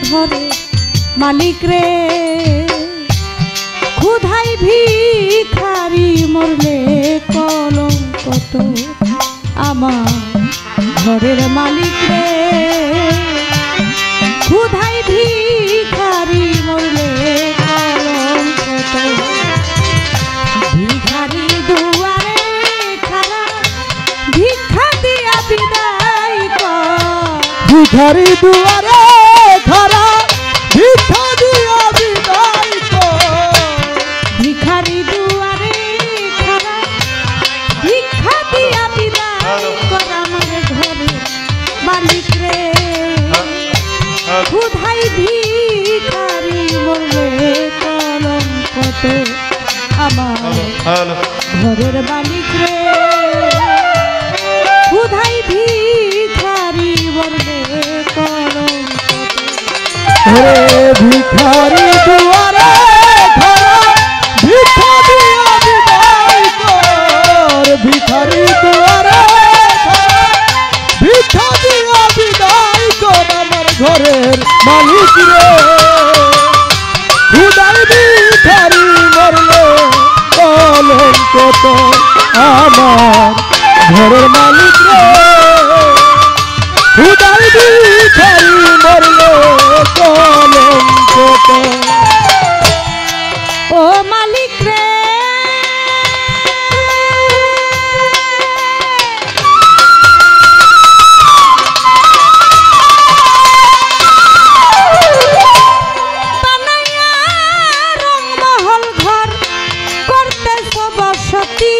ঘরে মালিক রে ক্ষুধাই ভিখারি মরলে কলঙ্ক তো আমার ঘরের মালিক রে ক্ষুধাই ভিখারি মরলে কলঙ্ক তো ভিখারি দুয়ারে খাড়া ভিক্ষা দিয়া বিদায় কর ভিখারি দুয়ারে খাড়া ভিক্ষা দিয়া বিদায় কর ভিখারি দুয়ারে খাড়া ভিক্ষা দিয়া বিদায় কর আমার ঘরে মালিক রে ক্ষুধাই ভিখারি মরলে কলঙ্ক তো আমার ঘরের মালিক রে ক্ষুধাই ভিখারি মরলে কলঙ্ক হে ভিখারি দুয়ারে খাড়া ভিক্ষা দিয়া বিদায় কর ভিখারি দুয়ারে খাড়া ভিক্ষা দিয়া বিদায় কর আমার ঘরের মালিক রে ক্ষুধাই ভিখারি মরলে কলঙ্ক তো আমার ঘরের মালিক রে ক্ষুধাই ভিখারি মরলে কলঙ্ক তো ও মালিক রে বানাইয়া রংমহল ঘর করতেছ বসতি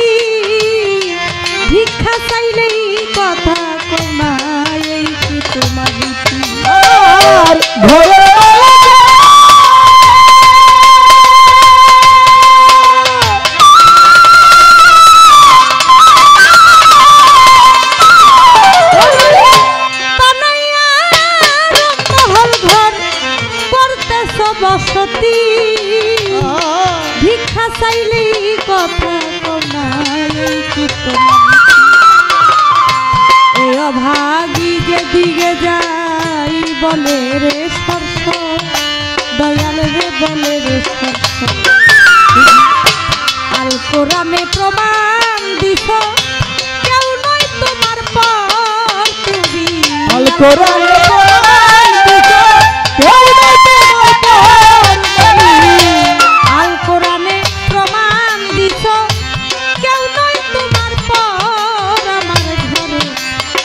ভিক্ষা চাইলেই কথা কমাই এই কি তোমার রীতি আর ঘরের বানাইয়া রংমহল ঘর করতেছ বসতি ভিক্ষা চাইলেই কথা কমাই এই কি তোমার রীতি এই অভাগী যেদিকে যাই বলে রে স্পর্শ দয়াল রে বলে রে স্পর্শ আল কোরআনে প্রমাণ দিছ কেউ নয় তোমার পর তুমি আল কোরআনে প্রমাণ দিছ কেউ নাই তোমার পর তুমি আল কোরআনে প্রমাণ দিছ কেউ নয় তোমার পর আমার ঘরে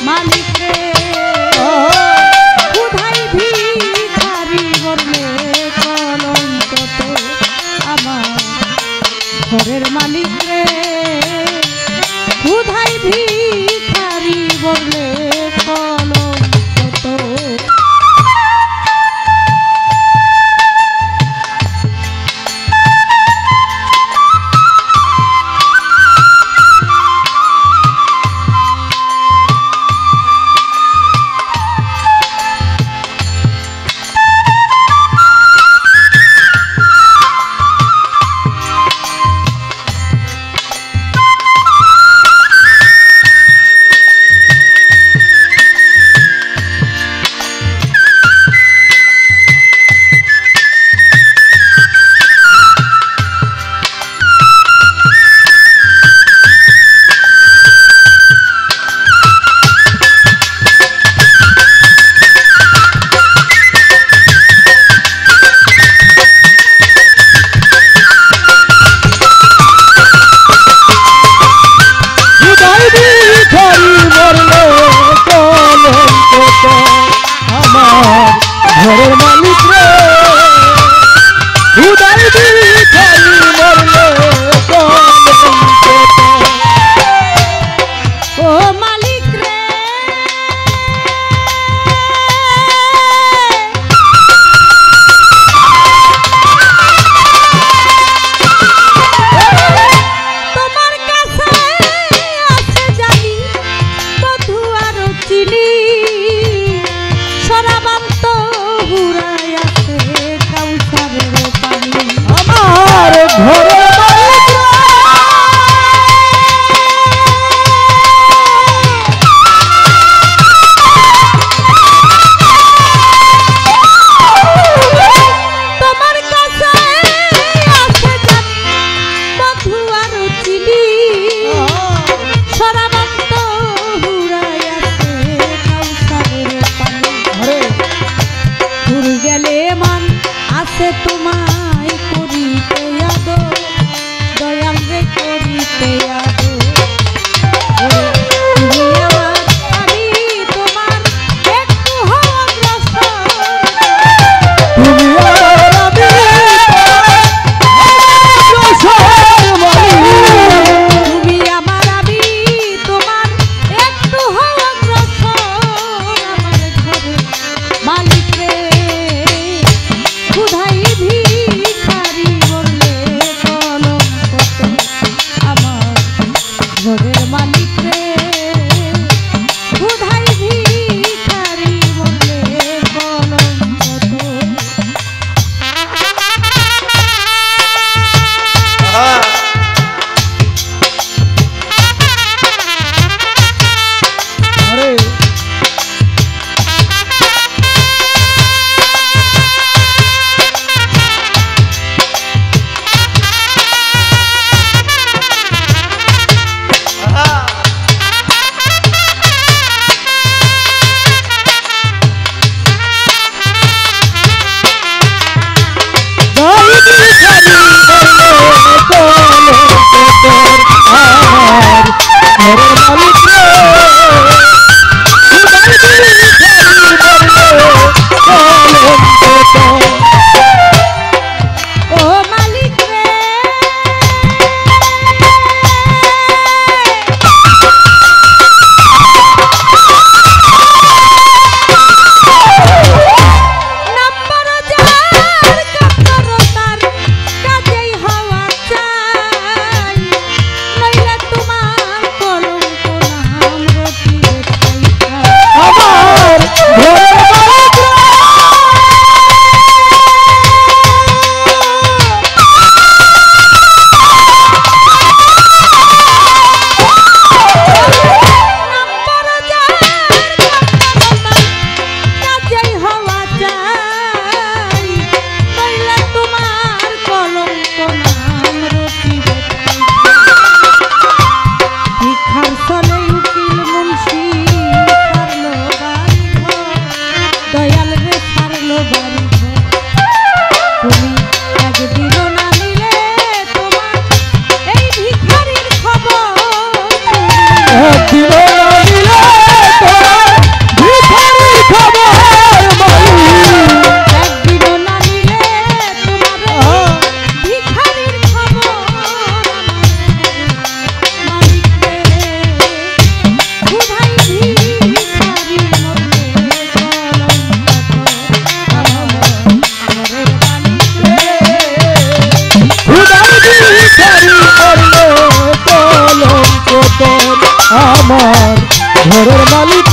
মালিক রে ক্ষুধাই ভিখারি মরলে কলঙ্ক তো আমার ঘরের মালিক রে ক্ষুধাই ভিখারি মরলে কলঙ্ক তো রে তোমায় করিতে আদর, দয়াল রে করিতে আদর। তুমি আমার, আমি তোমার একটু হও অগ্রসর। তুমি আর আমি তুমি আমার, আমি তোমার একটু হও অগ্রসর। আমার ঘরের মালিক রে ক্ষুধাই ভিখারি বললে কলঙ্ক। আমার ঘরের মালিক রে ক্ষুধাই ভিখারি বললে কলঙ্ক। আরে ও মালিক রে নম্বর যার কাতরতার কাজেই হওয়া চাই, নইলে তোমার কলঙ্ক নাম রটিবে ঠাই। আমার ঘরের মালিক নম্বর যার কাতরতার কাজেই হওয়া চাই, নইলে তোমার কলঙ্ক নাম রটিবে ঠাই। ভিখার চলে উকিল মুন্সি ছাড়লো বাড়ি ঘর, দয়াল রে ছাড়লো বাড়ি ঘর। তুমি একদিনও না নিলে তোমার এই ভিখারির খবর। একদিনও না নিলে তোমার ভিখারি খবর মালিক। একদিনও না নিলে তোমার এই ভিখারির খবর। মালিক রে ক্ষুধাই ভিখারি মরলে কলঙ্ক। আমার ঘরের মালিক রে খুদার ভিখারি করলে কলঙ্ক তোর। আমার ঘরের মালিক